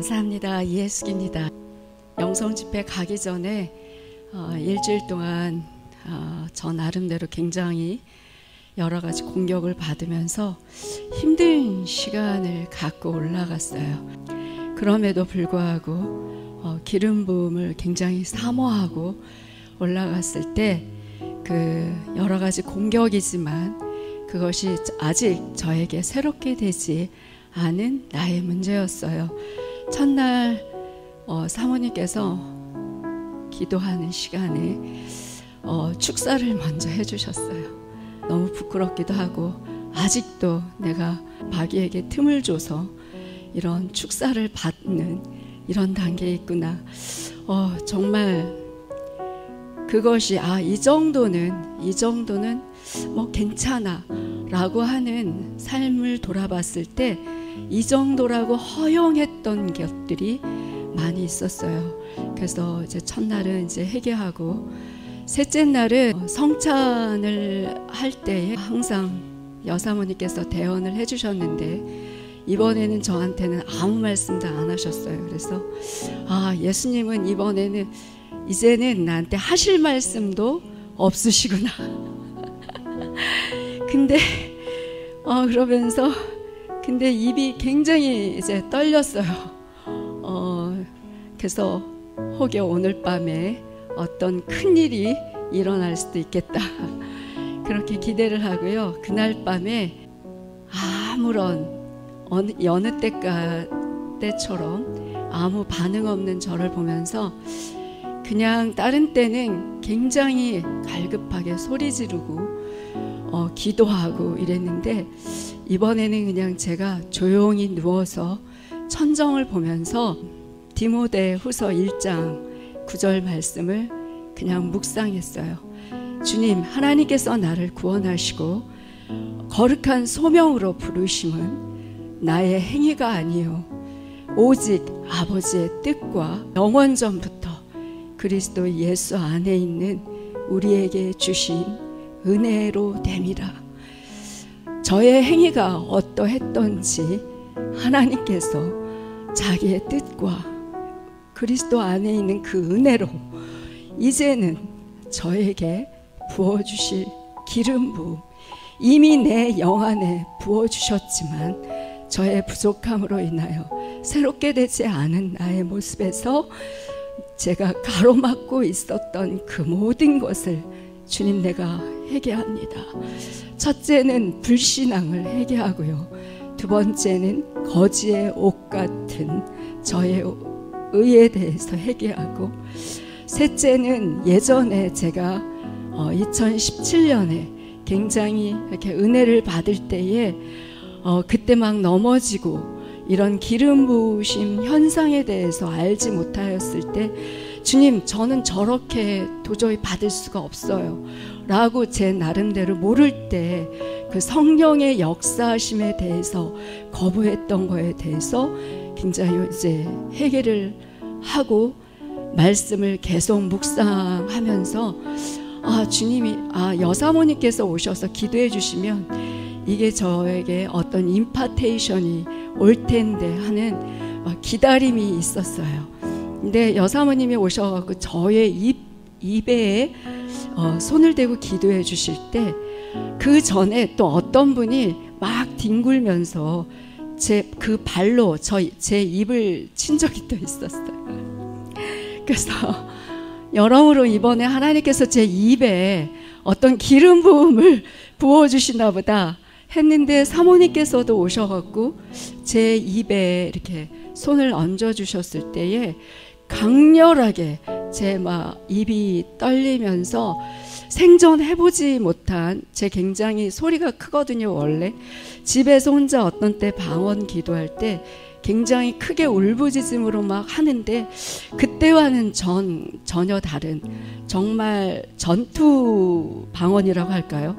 감사합니다. 이혜숙입니다. 영성 집회 가기 전에 일주일 동안 저 나름대로 굉장히 여러 가지 공격을 받으면서 힘든 시간을 갖고 올라갔어요. 그럼에도 불구하고 기름 부음을 굉장히 사모하고 올라갔을 때 그 여러 가지 공격이지만 그것이 아직 저에게 새롭게 되지 않은 나의 문제였어요. 첫날 사모님께서 기도하는 시간에 축사를 먼저 해주셨어요. 너무 부끄럽기도 하고 아직도 내가 마귀에게 틈을 줘서 이런 축사를 받는 이런 단계에 있구나. 정말 그것이 이 정도는 뭐 괜찮아 라고 하는 삶을 돌아봤을 때 이 정도라고 허용했던 것들이 많이 있었어요. 그래서 이제 첫날은 이제 회개하고 셋째 날은 성찬을 할 때에 항상 여사모님께서 대언을 해주셨는데 이번에는 저한테는 아무 말씀도 안 하셨어요. 그래서 예수님은 이번에는 이제는 나한테 하실 말씀도 없으시구나. 근데 그러면서 근데 입이 굉장히 이제 떨렸어요. 그래서 혹여 오늘 밤에 어떤 큰 일이 일어날 수도 있겠다. 그렇게 기대를 하고요. 그날 밤에 아무런 여느 때처럼 아무 반응 없는 저를 보면서 그냥 다른 때는 굉장히 갈급하게 소리 지르고 기도하고 이랬는데 이번에는 그냥 제가 조용히 누워서 천정을 보면서 디모데후서 1장 9절 말씀을 그냥 묵상했어요. 주님, 하나님께서 나를 구원하시고 거룩한 소명으로 부르심은 나의 행위가 아니요 오직 아버지의 뜻과 영원전부터 그리스도 예수 안에 있는 우리에게 주신 은혜로 됨이라. 저의 행위가 어떠했던지 하나님께서 자기의 뜻과 그리스도 안에 있는 그 은혜로 이제는 저에게 부어주실 기름 부음 이미 내 영 안에 부어주셨지만 저의 부족함으로 인하여 새롭게 되지 않은 나의 모습에서 제가 가로막고 있었던 그 모든 것을 주님 내가 회개합니다. 첫째는 불신앙을 회개하고요. 두 번째는 거지의 옷 같은 저의 의에 대해서 회개하고 셋째는 예전에 제가 2017년에 굉장히 이렇게 은혜를 받을 때에 그때 막 넘어지고 이런 기름 부으심 현상에 대해서 알지 못하였을 때 주님 저는 저렇게 도저히 받을 수가 없어요 라고 제 나름대로 모를 때 그 성령의 역사하심에 대해서 거부했던 거에 대해서 굉장히 이제 회개를 하고 말씀을 계속 묵상하면서 주님이 여사모님께서 오셔서 기도해 주시면 이게 저에게 어떤 임파테이션이 올 텐데 하는 기다림이 있었어요. 근데 여사모님이 오셔서 저의 입에 손을 대고 기도해 주실 때 그 전에 또 어떤 분이 막 뒹굴면서 그 발로 제 입을 친 적이 또 있었어요. 그래서 여러모로 이번에 하나님께서 제 입에 어떤 기름 부음을 부어주시나 보다 했는데 사모님께서도 오셔갖고 제 입에 이렇게 손을 얹어주셨을 때에 강렬하게 제 입이 떨리면서 생전해보지 못한 제 굉장히 소리가 크거든요. 원래 집에서 혼자 어떤 때 방언 기도할 때 굉장히 크게 울부짖음으로 막 하는데 그때와는 전혀 다른 정말 전투 방언이라고 할까요?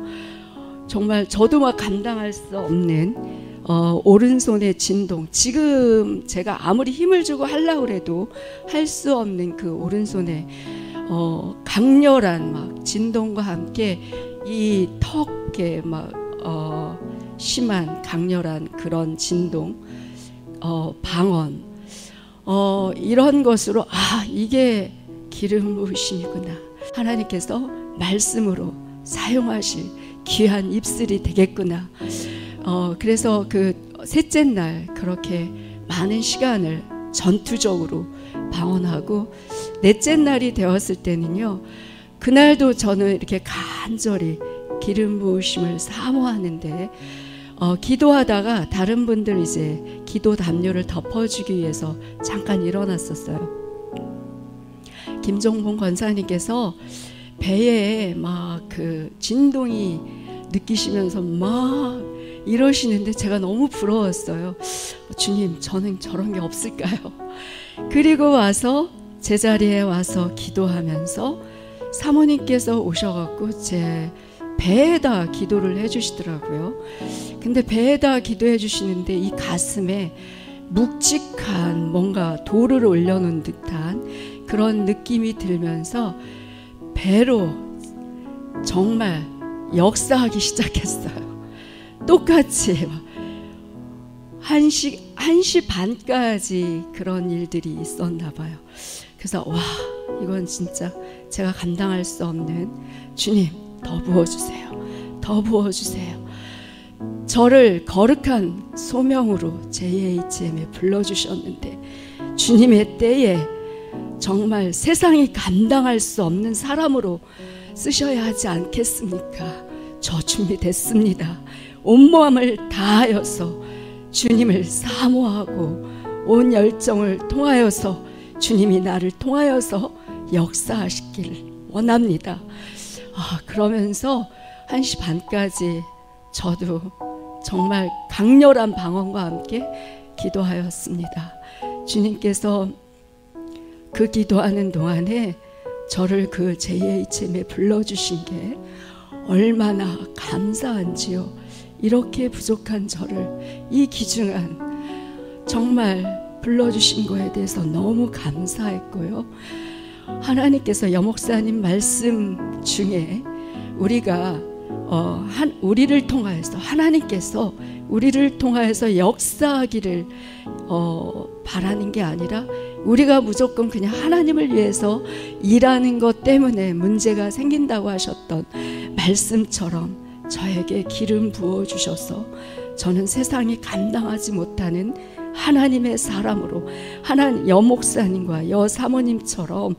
정말 저도 막 감당할 수 없는 오른손의 진동, 지금 제가 아무리 힘을 주고 하려고 해도 할 수 없는 그 오른손의 강렬한 막 진동과 함께 이 턱에 막 심한 강렬한 그런 진동, 방언, 이런 것으로 이게 기름 부으심이구나. 하나님께서 말씀으로 사용하실 귀한 입술이 되겠구나. 그래서 그 셋째 날 그렇게 많은 시간을 전투적으로 방언하고, 넷째 날이 되었을 때는요, 그날도 저는 이렇게 간절히 기름 부으심을 사모하는데, 기도하다가 다른 분들 이제 기도 담요를 덮어주기 위해서 잠깐 일어났었어요. 김종봉 권사님께서 배에 막 그 진동이 느끼시면서 막 이러시는데 제가 너무 부러웠어요. 주님, 저는 저런 게 없을까요? 그리고 와서 제자리에 와서 기도하면서 사모님께서 오셔갖고 제 배에다 기도를 해주시더라고요. 근데 배에다 기도해 주시는데 이 가슴에 묵직한 뭔가 돌을 올려놓은 듯한 그런 느낌이 들면서 배로 정말 역사하기 시작했어요. 똑같이 1시 반까지 그런 일들이 있었나 봐요. 그래서 이건 진짜 제가 감당할 수 없는, 주님 더 부어주세요. 더 부어주세요. 저를 거룩한 소명으로 JHM에 불러주셨는데 주님의 때에 정말 세상이 감당할 수 없는 사람으로 쓰셔야 하지 않겠습니까? 저 준비됐습니다. 온마음을 다하여서 주님을 사모하고 온 열정을 통하여서 주님이 나를 통하여서 역사하시길 원합니다. 그러면서 1시 반까지 저도 정말 강렬한 방언과 함께 기도하였습니다. 주님께서 그 기도하는 동안에 저를 그 JHM에 불러주신 게 얼마나 감사한지요. 이렇게 부족한 저를 이 귀중한 정말 불러주신 거에 대해서 너무 감사했고요. 하나님께서 여목사님 말씀 중에 우리가 우리를 통하여서 하나님께서 우리를 통하여서 역사하기를 바라는 게 아니라 우리가 무조건 그냥 하나님을 위해서 일하는 것 때문에 문제가 생긴다고 하셨던 말씀처럼 저에게 기름 부어주셔서 저는 세상이 감당하지 못하는 하나님의 사람으로, 여목사님과 여사모님처럼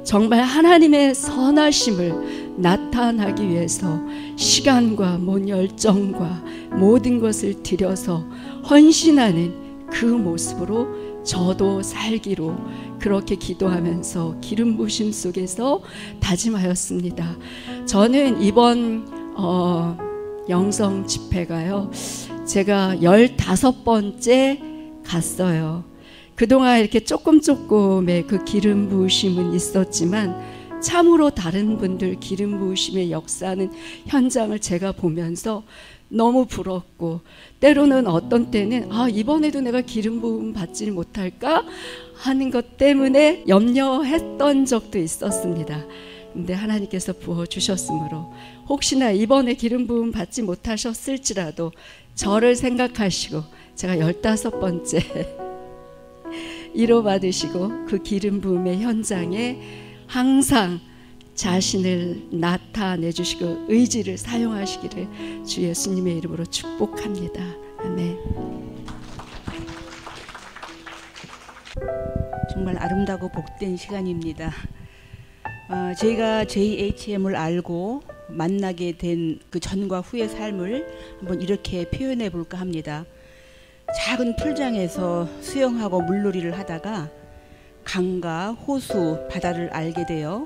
정말 하나님의 선하심을 나타나기 위해서 시간과 열정과 모든 것을 들여서 헌신하는 그 모습으로 저도 살기로 그렇게 기도하면서 기름 부으심 속에서 다짐하였습니다. 저는 이번 영성 집회가요, 제가 15번째 갔어요. 그동안 이렇게 조금의 그 기름 부으심은 있었지만 참으로 다른 분들 기름 부으심의 역사하는 현장을 제가 보면서 너무 부럽고, 때로는 어떤 때는 이번에도 내가 기름 부음 받지 못할까 하는 것 때문에 염려했던 적도 있었습니다. 근데 하나님께서 부어주셨으므로 혹시나 이번에 기름 부음 받지 못하셨을지라도 저를 생각하시고 제가 15번째 위로받으시고 그 기름 부음의 현장에 항상 자신을 나타내 주시고 의지를 사용하시기를 주 예수님의 이름으로 축복합니다. 아멘. 정말 아름다고 복된 시간입니다. 저희가 JHM을 알고 만나게 된 그 전과 후의 삶을 한번 이렇게 표현해 볼까 합니다. 작은 풀장에서 수영하고 물놀이를 하다가 강과 호수, 바다를 알게 되어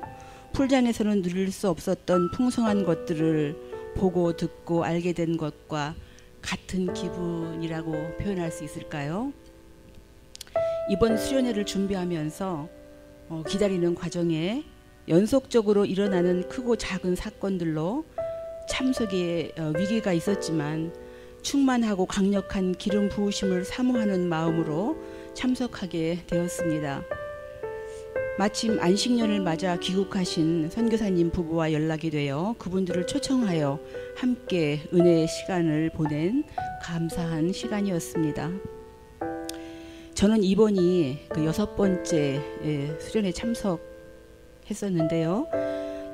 풀장에서는 누릴 수 없었던 풍성한 것들을 보고 듣고 알게 된 것과 같은 기분이라고 표현할 수 있을까요? 이번 수련회를 준비하면서 기다리는 과정에 연속적으로 일어나는 크고 작은 사건들로 참석에 위기가 있었지만 충만하고 강력한 기름 부으심을 사모하는 마음으로 참석하게 되었습니다. 마침 안식년을 맞아 귀국하신 선교사님 부부와 연락이 되어 그분들을 초청하여 함께 은혜의 시간을 보낸 감사한 시간이었습니다. 저는 이번이 그 6번째 수련회 참석했었는데요.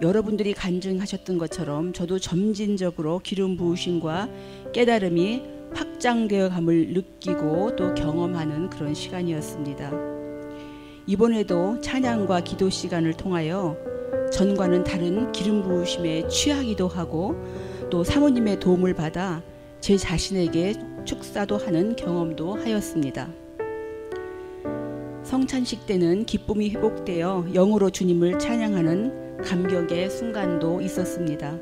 여러분들이 간증하셨던 것처럼 저도 점진적으로 기름 부으심과 깨달음이 확장되어 감을 느끼고 또 경험하는 그런 시간이었습니다. 이번에도 찬양과 기도 시간을 통하여 전과는 다른 기름 부으심에 취하기도 하고 또 사모님의 도움을 받아 제 자신에게 축사도 하는 경험도 하였습니다. 성찬식 때는 기쁨이 회복되어 영으로 주님을 찬양하는 감격의 순간도 있었습니다.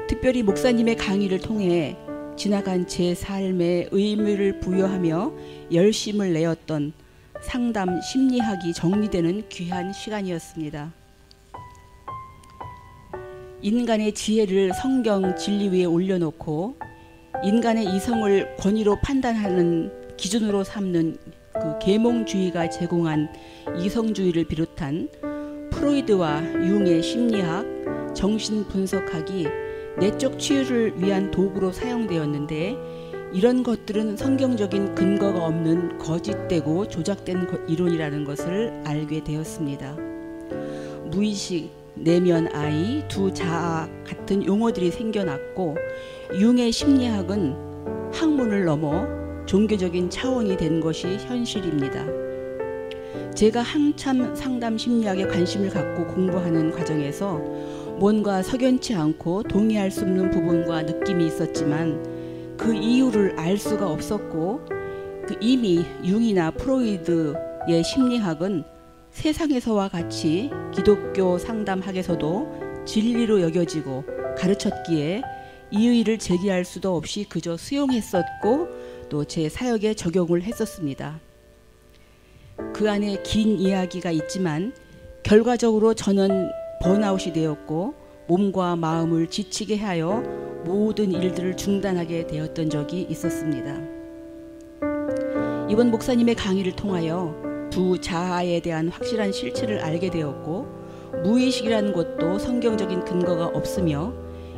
특별히 목사님의 강의를 통해 지나간 제 삶에 의미를 부여하며 열심을 내었던 상담 심리학이 정리되는 귀한 시간이었습니다. 인간의 지혜를 성경 진리 위에 올려놓고 인간의 이성을 권위로 판단하는 기준으로 삼는 그 계몽주의가 제공한 이성주의를 비롯한 프로이드와 융의 심리학, 정신분석학이 내적 치유를 위한 도구로 사용되었는데 이런 것들은 성경적인 근거가 없는 거짓되고 조작된 이론이라는 것을 알게 되었습니다. 무의식, 내면 아이, 두 자아 같은 용어들이 생겨났고 융의 심리학은 학문을 넘어 종교적인 차원이 된 것이 현실입니다. 제가 한참 상담 심리학에 관심을 갖고 공부하는 과정에서 뭔가 석연치 않고 동의할 수 없는 부분과 느낌이 있었지만 그 이유를 알 수가 없었고 이미 융이나 프로이드의 심리학은 세상에서와 같이 기독교 상담학에서도 진리로 여겨지고 가르쳤기에 이의를 제기할 수도 없이 그저 수용했었고 또 제 사역에 적용을 했었습니다. 그 안에 긴 이야기가 있지만 결과적으로 저는 번아웃이 되었고 몸과 마음을 지치게 하여 모든 일들을 중단하게 되었던 적이 있었습니다. 이번 목사님의 강의를 통하여 두 자아에 대한 확실한 실체를 알게 되었고 무의식이라는 것도 성경적인 근거가 없으며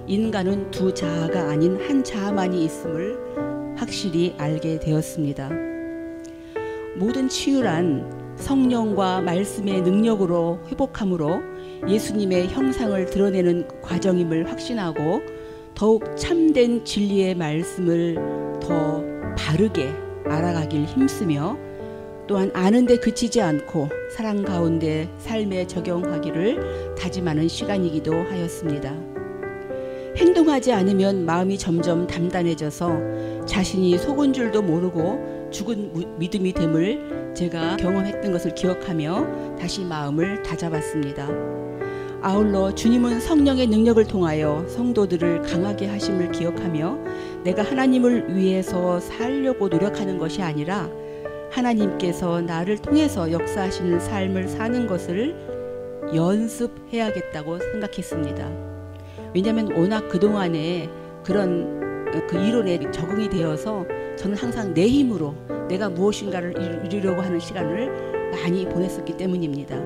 인간은 두 자아가 아닌 한 자아만이 있음을 확실히 알게 되었습니다. 모든 치유란 성령과 말씀의 능력으로 회복함으로 예수님의 형상을 드러내는 과정임을 확신하고 더욱 참된 진리의 말씀을 더 바르게 알아가길 힘쓰며 또한 아는데 그치지 않고 사랑 가운데 삶에 적용하기를 다짐하는 시간이기도 하였습니다. 행동하지 않으면 마음이 점점 담담해져서 자신이 속은 줄도 모르고 죽은 믿음이 됨을 제가 경험했던 것을 기억하며 다시 마음을 다잡았습니다. 아울러 주님은 성령의 능력을 통하여 성도들을 강하게 하심을 기억하며 내가 하나님을 위해서 살려고 노력하는 것이 아니라 하나님께서 나를 통해서 역사하시는 삶을 사는 것을 연습해야겠다고 생각했습니다. 왜냐하면 워낙 그동안에 그런 그 이론에 적응이 되어서 저는 항상 내 힘으로 내가 무엇인가를 이루려고 하는 시간을 많이 보냈었기 때문입니다.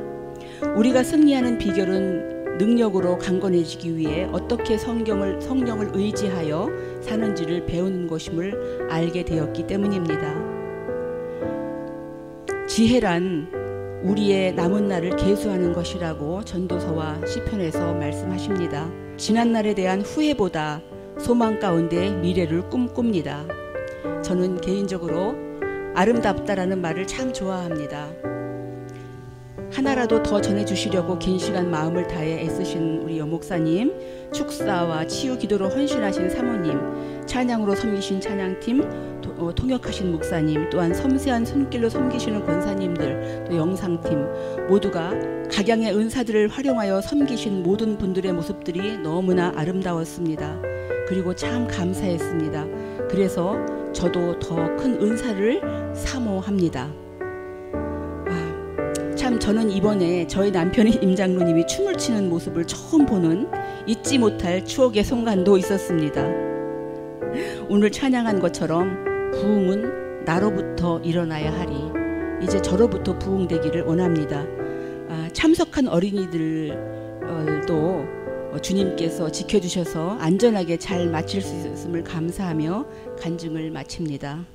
우리가 승리하는 비결은 능력으로 강건해지기 위해 어떻게 성령을 의지하여 사는지를 배우는 것임을 알게 되었기 때문입니다. 지혜란 우리의 남은 날을 계수하는 것이라고 전도서와 시편에서 말씀하십니다. 지난 날에 대한 후회보다 소망 가운데 미래를 꿈꿉니다. 저는 개인적으로 아름답다라는 말을 참 좋아합니다. 하나라도 더 전해주시려고 긴 시간 마음을 다해 애쓰신 우리 여목사님, 축사와 치유 기도로 헌신하신 사모님, 찬양으로 섬기신 찬양팀, 통역하신 목사님, 또한 섬세한 손길로 섬기시는 권사님들, 또 영상팀 모두가 각양의 은사들을 활용하여 섬기신 모든 분들의 모습들이 너무나 아름다웠습니다. 그리고 참 감사했습니다. 그래서 저도 더 큰 은사를 사모합니다. 참 저는 이번에 저희 남편인 임장로님이 춤을 추는 모습을 처음 보는 잊지 못할 추억의 순간도 있었습니다. 오늘 찬양한 것처럼 부흥은 나로부터 일어나야 하리. 이제 저로부터 부흥되기를 원합니다. 참석한 어린이들도 주님께서 지켜주셔서 안전하게 잘 마칠 수 있음을 감사하며 간증을 마칩니다.